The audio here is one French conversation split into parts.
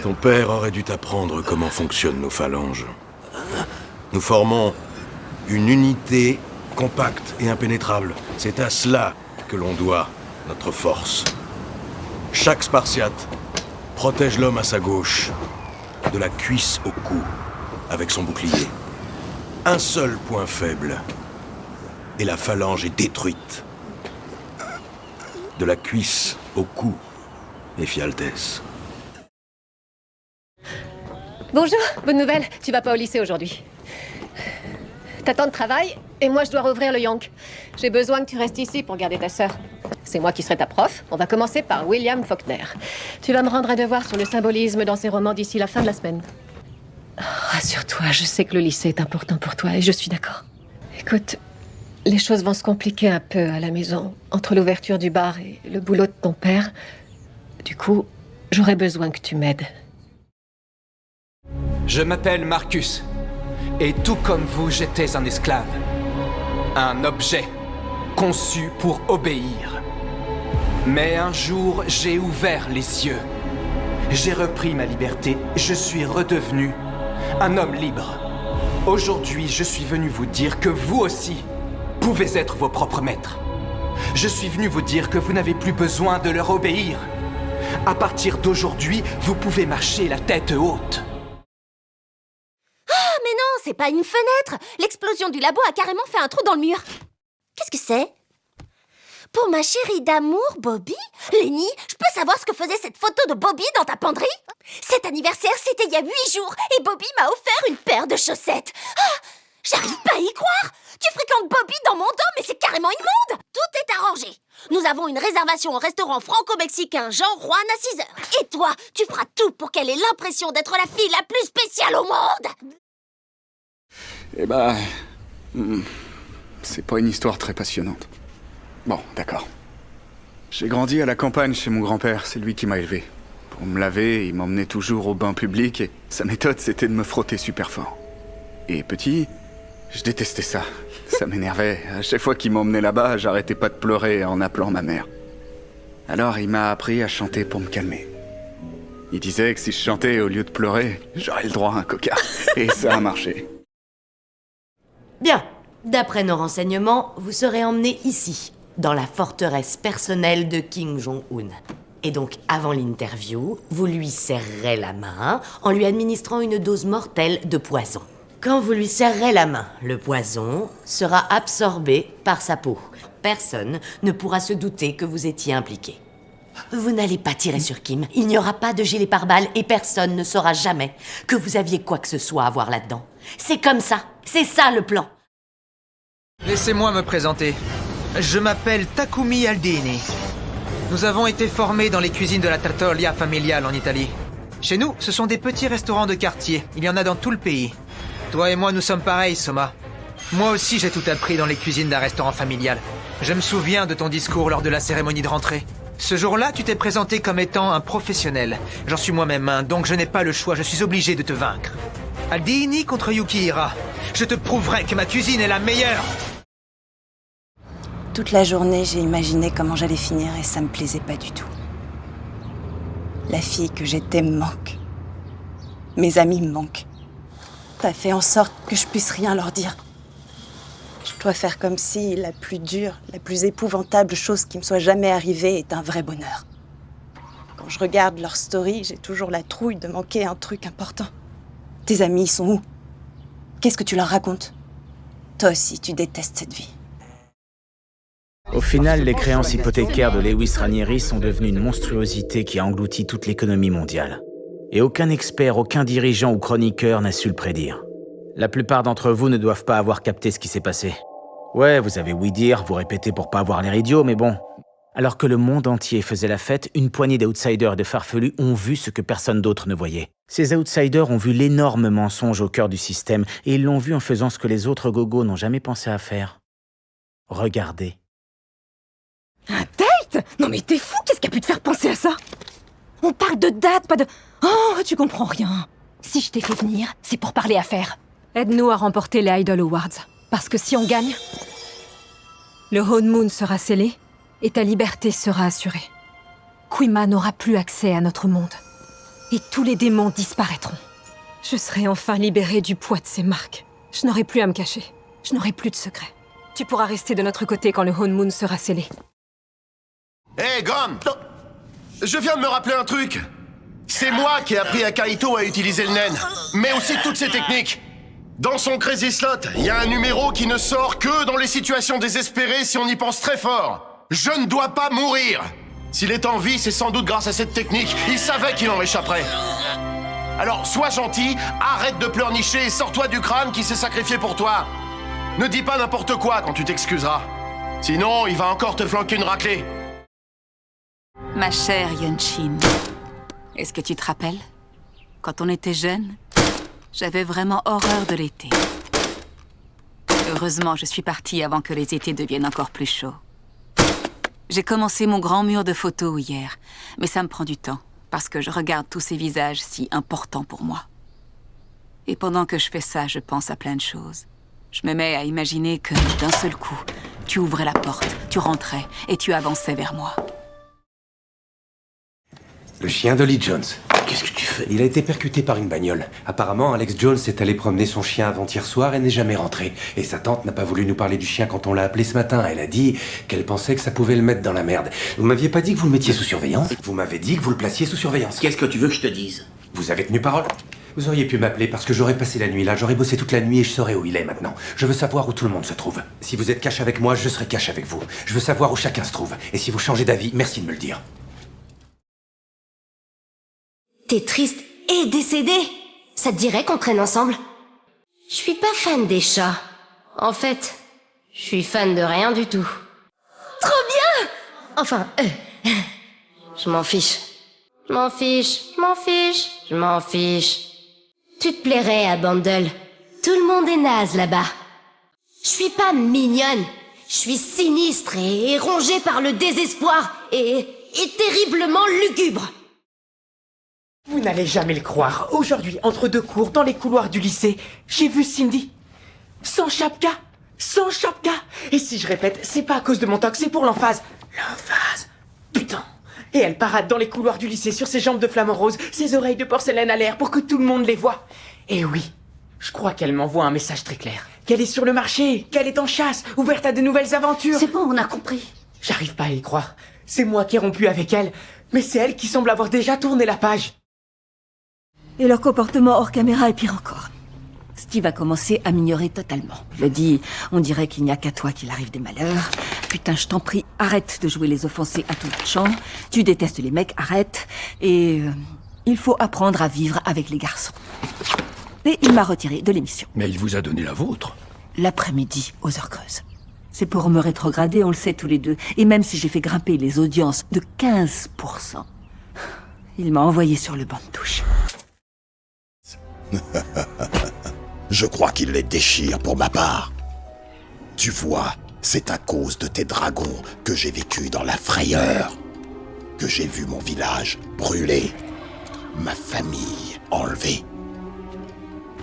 Ton père aurait dû t'apprendre comment fonctionnent nos phalanges. Nous formons une unité compacte et impénétrable. C'est à cela que l'on doit notre force. Chaque Spartiate protège l'homme à sa gauche, de la cuisse au cou, avec son bouclier. Un seul point faible, et la phalange est détruite. De la cuisse au cou, Éphialtès. Bonjour, bonne nouvelle, tu vas pas au lycée aujourd'hui. T'as temps de travail, et moi je dois rouvrir le Yonk. J'ai besoin que tu restes ici pour garder ta sœur. C'est moi qui serai ta prof. On va commencer par William Faulkner. Tu vas me rendre un devoir sur le symbolisme dans ses romans d'ici la fin de la semaine. Oh, rassure-toi, je sais que le lycée est important pour toi, et je suis d'accord. Écoute, les choses vont se compliquer un peu à la maison, entre l'ouverture du bar et le boulot de ton père. Du coup, j'aurais besoin que tu m'aides. Je m'appelle Marcus, et tout comme vous, j'étais un esclave. Un objet, conçu pour obéir. Mais un jour, j'ai ouvert les yeux. J'ai repris ma liberté, je suis redevenu un homme libre. Aujourd'hui, je suis venu vous dire que vous aussi pouvez être vos propres maîtres. Je suis venu vous dire que vous n'avez plus besoin de leur obéir. À partir d'aujourd'hui, vous pouvez marcher la tête haute. Mais non, c'est pas une fenêtre. L'explosion du labo a carrément fait un trou dans le mur. Qu'est-ce que c'est? Pour ma chérie d'amour, Bobby? Lenny, je peux savoir ce que faisait cette photo de Bobby dans ta penderie? Cet anniversaire, c'était il y a 8 jours, et Bobby m'a offert une paire de chaussettes. Ah, j'arrive pas à y croire. Tu fréquentes Bobby dans mon dos, mais c'est carrément immonde. Tout est arrangé. Nous avons une réservation au restaurant franco-mexicain Jean Juan à 6 heures. Et toi, tu feras tout pour qu'elle ait l'impression d'être la fille la plus spéciale au monde. Eh bah... c'est pas une histoire très passionnante. Bon, d'accord. J'ai grandi à la campagne chez mon grand-père, c'est lui qui m'a élevé. Pour me laver, il m'emmenait toujours au bain public et sa méthode c'était de me frotter super fort. Et petit, je détestais ça. Ça m'énervait. À chaque fois qu'il m'emmenait là-bas, j'arrêtais pas de pleurer en appelant ma mère. Alors il m'a appris à chanter pour me calmer. Il disait que si je chantais au lieu de pleurer, j'aurais le droit à un coca. Et ça a marché. Bien. D'après nos renseignements, vous serez emmené ici, dans la forteresse personnelle de Kim Jong-un. Et donc, avant l'interview, vous lui serrerez la main en lui administrant une dose mortelle de poison. Quand vous lui serrerez la main, le poison sera absorbé par sa peau. Personne ne pourra se douter que vous étiez impliqué. Vous n'allez pas tirer sur Kim, il n'y aura pas de gilet pare-balles et personne ne saura jamais que vous aviez quoi que ce soit à voir là-dedans. C'est comme ça, c'est ça le plan. Laissez-moi me présenter. Je m'appelle Takumi Aldini. Nous avons été formés dans les cuisines de la trattoria familiale en Italie. Chez nous, ce sont des petits restaurants de quartier. Il y en a dans tout le pays. Toi et moi, nous sommes pareils, Soma. Moi aussi, j'ai tout appris dans les cuisines d'un restaurant familial. Je me souviens de ton discours lors de la cérémonie de rentrée. Ce jour-là, tu t'es présenté comme étant un professionnel. J'en suis moi-même un, donc je n'ai pas le choix, je suis obligé de te vaincre. Aldini contre Yukihira. Je te prouverai que ma cuisine est la meilleure. Toute la journée, j'ai imaginé comment j'allais finir et ça me plaisait pas du tout. La fille que j'étais me manque. Mes amis me manquent. T'as fait en sorte que je puisse rien leur dire. Je dois faire comme si la plus dure, la plus épouvantable chose qui me soit jamais arrivée est un vrai bonheur. Quand je regarde leur story, j'ai toujours la trouille de manquer un truc important. Tes amis, ils sont où? Qu'est-ce que tu leur racontes? Toi aussi, tu détestes cette vie. Au final, les créances hypothécaires de Lewis Ranieri sont devenues une monstruosité qui a englouti toute l'économie mondiale. Et aucun expert, aucun dirigeant ou chroniqueur n'a su le prédire. La plupart d'entre vous ne doivent pas avoir capté ce qui s'est passé. Ouais, vous avez ouï dire, vous répétez pour pas avoir l'air idiot, mais bon. Alors que le monde entier faisait la fête, une poignée d'outsiders et de farfelus ont vu ce que personne d'autre ne voyait. Ces outsiders ont vu l'énorme mensonge au cœur du système, et ils l'ont vu en faisant ce que les autres gogos n'ont jamais pensé à faire. Regardez. Un date? Non mais t'es fou, qu'est-ce qui a pu te faire penser à ça? On parle de date, pas de... Oh, tu comprends rien. Si je t'ai fait venir, c'est pour parler affaires. Aide-nous à remporter les Idol Awards. Parce que si on gagne, le honeymoon sera scellé et ta liberté sera assurée. Quima n'aura plus accès à notre monde. et tous les démons disparaîtront. Je serai enfin libérée du poids de ces marques. Je n'aurai plus à me cacher. Je n'aurai plus de secrets. Tu pourras rester de notre côté quand le Honmoon sera scellé. Hé, Gon! Je viens de me rappeler un truc. C'est moi qui ai appris à Kaito à utiliser le nen, mais aussi toutes ses techniques. Dans son Crazy Slot, il y a un numéro qui ne sort que dans les situations désespérées si on y pense très fort. Je ne dois pas mourir. S'il est en vie, c'est sans doute grâce à cette technique. Il savait qu'il en échapperait. Alors, sois gentil, arrête de pleurnicher et sors-toi du crâne qui s'est sacrifié pour toi. Ne dis pas n'importe quoi quand tu t'excuseras. Sinon, il va encore te flanquer une raclée. Ma chère Yunshin, est-ce que tu te rappelles? Quand on était jeunes, j'avais vraiment horreur de l'été. Heureusement, je suis partie avant que les étés deviennent encore plus chauds. J'ai commencé mon grand mur de photos hier, mais ça me prend du temps, parce que je regarde tous ces visages si importants pour moi. Et pendant que je fais ça, je pense à plein de choses. Je me mets à imaginer que, d'un seul coup, tu ouvrais la porte, tu rentrais et tu avançais vers moi. Le chien d'Ollie Jones. Qu'est-ce que tu fais? Il a été percuté par une bagnole. Apparemment, Alex Jones est allé promener son chien avant-hier soir et n'est jamais rentré. Et sa tante n'a pas voulu nous parler du chien quand on l'a appelé ce matin. Elle a dit qu'elle pensait que ça pouvait le mettre dans la merde. Vous m'aviez pas dit que vous le mettiez sous surveillance? Vous m'avez dit que vous le placiez sous surveillance. Qu'est-ce que tu veux que je te dise? Vous avez tenu parole. Vous auriez pu m'appeler parce que j'aurais passé la nuit là, j'aurais bossé toute la nuit et je saurais où il est maintenant. Je veux savoir où tout le monde se trouve. Si vous êtes cash avec moi, je serai cash avec vous. Je veux savoir où chacun se trouve. Et si vous changez d'avis, merci de me le dire. T'es triste et décédé. Ça te dirait qu'on traîne ensemble? Je suis pas fan des chats. En fait, je suis fan de rien du tout. Trop bien! Enfin, je m'en fiche. Je m'en fiche, je m'en fiche, je m'en fiche. Tu te plairais à Bandle. Tout le monde est naze là-bas. Je suis pas mignonne. Je suis sinistre et rongée par le désespoir et terriblement lugubre. Vous n'allez jamais le croire. Aujourd'hui, entre deux cours, dans les couloirs du lycée, j'ai vu Cindy. Sans chapka. Sans chapka. Et si je répète, c'est pas à cause de mon toc, c'est pour l'emphase. L'emphase. Putain. Et elle parade dans les couloirs du lycée sur ses jambes de flamant rose, ses oreilles de porcelaine à l'air pour que tout le monde les voie. Et oui, je crois qu'elle m'envoie un message très clair. Qu'elle est sur le marché, qu'elle est en chasse, ouverte à de nouvelles aventures. C'est bon, on a compris. J'arrive pas à y croire. C'est moi qui ai rompu avec elle, mais c'est elle qui semble avoir déjà tourné la page. Et leur comportement hors caméra est pire encore. Steve a commencé à m'ignorer totalement. Je le dis, on dirait qu'il n'y a qu'à toi qu'il arrive des malheurs. Putain, je t'en prie, arrête de jouer les offensés à tout champ. Tu détestes les mecs, arrête. Et il faut apprendre à vivre avec les garçons. Et il m'a retiré de l'émission. Mais il vous a donné la vôtre. L'après-midi, aux heures creuses. C'est pour me rétrograder, on le sait tous les deux. Et même si j'ai fait grimper les audiences de 15%, il m'a envoyé sur le banc de touche. Je crois qu'il les déchire pour ma part. Tu vois, c'est à cause de tes dragons que j'ai vécu dans la frayeur, que j'ai vu mon village brûler, ma famille enlevée.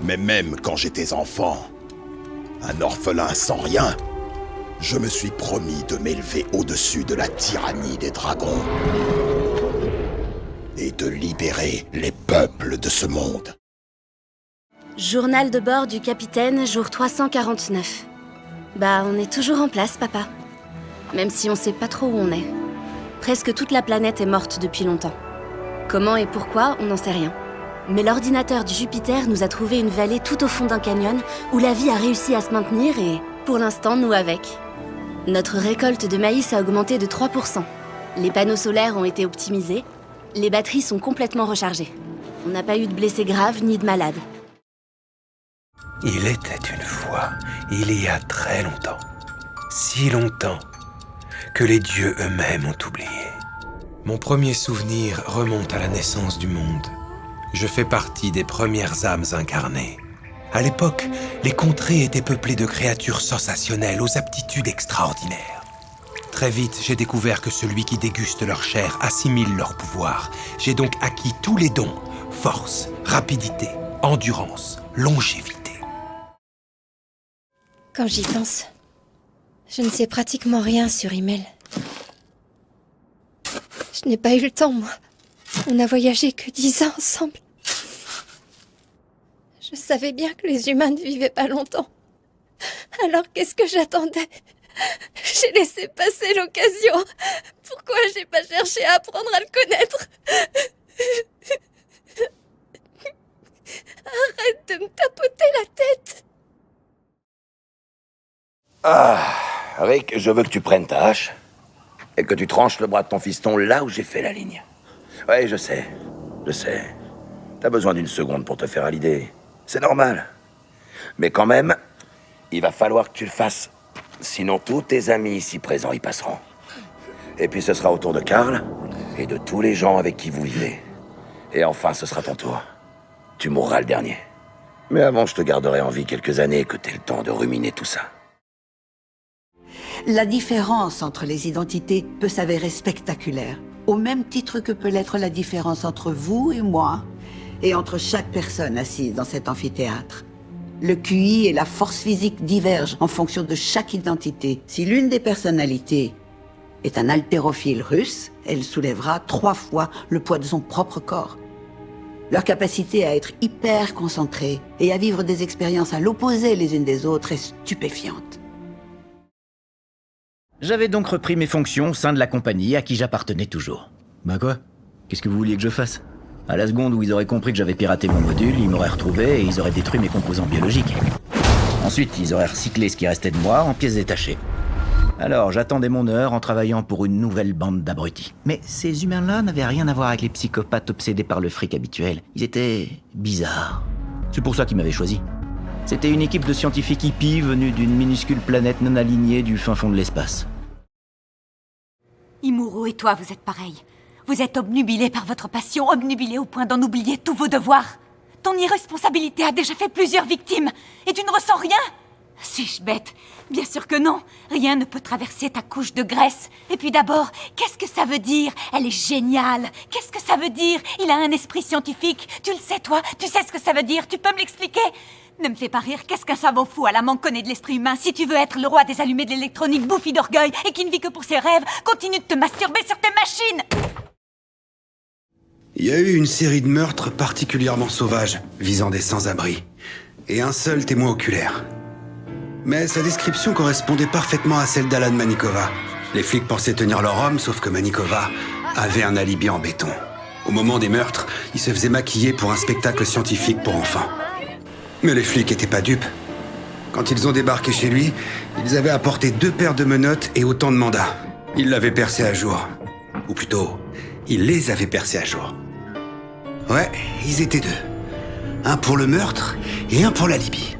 Mais même quand j'étais enfant, un orphelin sans rien, je me suis promis de m'élever au-dessus de la tyrannie des dragons et de libérer les peuples de ce monde. Journal de bord du capitaine, jour 349. Bah, on est toujours en place, papa. Même si on sait pas trop où on est. Presque toute la planète est morte depuis longtemps. Comment et pourquoi, on n'en sait rien. Mais l'ordinateur du Jupiter nous a trouvé une vallée tout au fond d'un canyon où la vie a réussi à se maintenir et, pour l'instant, nous avec. Notre récolte de maïs a augmenté de 3%. Les panneaux solaires ont été optimisés. Les batteries sont complètement rechargées. On n'a pas eu de blessés graves ni de malades. Il était une fois, il y a très longtemps, si longtemps, que les dieux eux-mêmes ont oublié. Mon premier souvenir remonte à la naissance du monde. Je fais partie des premières âmes incarnées. À l'époque, les contrées étaient peuplées de créatures sensationnelles aux aptitudes extraordinaires. Très vite, j'ai découvert que celui qui déguste leur chair assimile leur pouvoir. J'ai donc acquis tous les dons, force, rapidité, endurance, longévité. Quand j'y pense, je ne sais pratiquement rien sur email. Je n'ai pas eu le temps, moi. On n'a voyagé que 10 ans ensemble. Je savais bien que les humains ne vivaient pas longtemps. Alors qu'est-ce que j'attendais? J'ai laissé passer l'occasion. Pourquoi j'ai pas cherché à apprendre à le connaître? Arrête de me tapoter la tête. Ah, Rick, je veux que tu prennes ta hache et que tu tranches le bras de ton fiston là où j'ai fait la ligne. Ouais, je sais. T'as besoin d'une seconde pour te faire à l'idée. C'est normal. Mais quand même, il va falloir que tu le fasses. Sinon, tous tes amis ici présents y passeront. Et puis ce sera au tour de Karl et de tous les gens avec qui vous vivez. Et enfin, ce sera ton tour. Tu mourras le dernier. Mais avant, je te garderai en vie quelques années et que t'aies le temps de ruminer tout ça. La différence entre les identités peut s'avérer spectaculaire, au même titre que peut l'être la différence entre vous et moi, et entre chaque personne assise dans cet amphithéâtre. Le QI et la force physique divergent en fonction de chaque identité. Si l'une des personnalités est un haltérophile russe, elle soulèvera 3 fois le poids de son propre corps. Leur capacité à être hyper concentrée et à vivre des expériences à l'opposé les unes des autres est stupéfiante. J'avais donc repris mes fonctions au sein de la compagnie à qui j'appartenais toujours. Bah quoi? Qu'est-ce que vous vouliez que je fasse? À la seconde où ils auraient compris que j'avais piraté mon module, ils m'auraient retrouvé et ils auraient détruit mes composants biologiques. Ensuite, ils auraient recyclé ce qui restait de moi en pièces détachées. Alors, j'attendais mon heure en travaillant pour une nouvelle bande d'abrutis. Mais ces humains-là n'avaient rien à voir avec les psychopathes obsédés par le fric habituel. Ils étaient bizarres. C'est pour ça qu'ils m'avaient choisi. C'était une équipe de scientifiques hippies venus d'une minuscule planète non alignée du fin fond de l'espace. Imuro et toi, vous êtes pareils. Vous êtes obnubilés par votre passion, obnubilés au point d'en oublier tous vos devoirs. Ton irresponsabilité a déjà fait plusieurs victimes, et tu ne ressens rien? Suis-je bête? Bien sûr que non. Rien ne peut traverser ta couche de graisse. Et puis d'abord, qu'est-ce que ça veut dire? Elle est géniale. Qu'est-ce que ça veut dire? Il a un esprit scientifique. Tu le sais, toi? Tu sais ce que ça veut dire? Tu peux me l'expliquer? Ne me fais pas rire. Qu'est-ce qu'un savant fou à la manque connaît de l'esprit humain? Si tu veux être le roi des allumés de l'électronique bouffi d'orgueil et qui ne vit que pour ses rêves, continue de te masturber sur tes machines. Il y a eu une série de meurtres particulièrement sauvages, visant des sans-abri, et un seul témoin oculaire. Mais sa description correspondait parfaitement à celle d'Alan Manikova. Les flics pensaient tenir leur homme, sauf que Manikova avait un alibi en béton. Au moment des meurtres, il se faisait maquiller pour un spectacle scientifique pour enfants. Mais les flics étaient pas dupes. Quand ils ont débarqué chez lui, ils avaient apporté 2 paires de menottes et autant de mandats. Ils l'avaient percé à jour. Ou plutôt, ils les avaient percés à jour. Ouais, ils étaient 2. Un pour le meurtre et un pour l'alibi.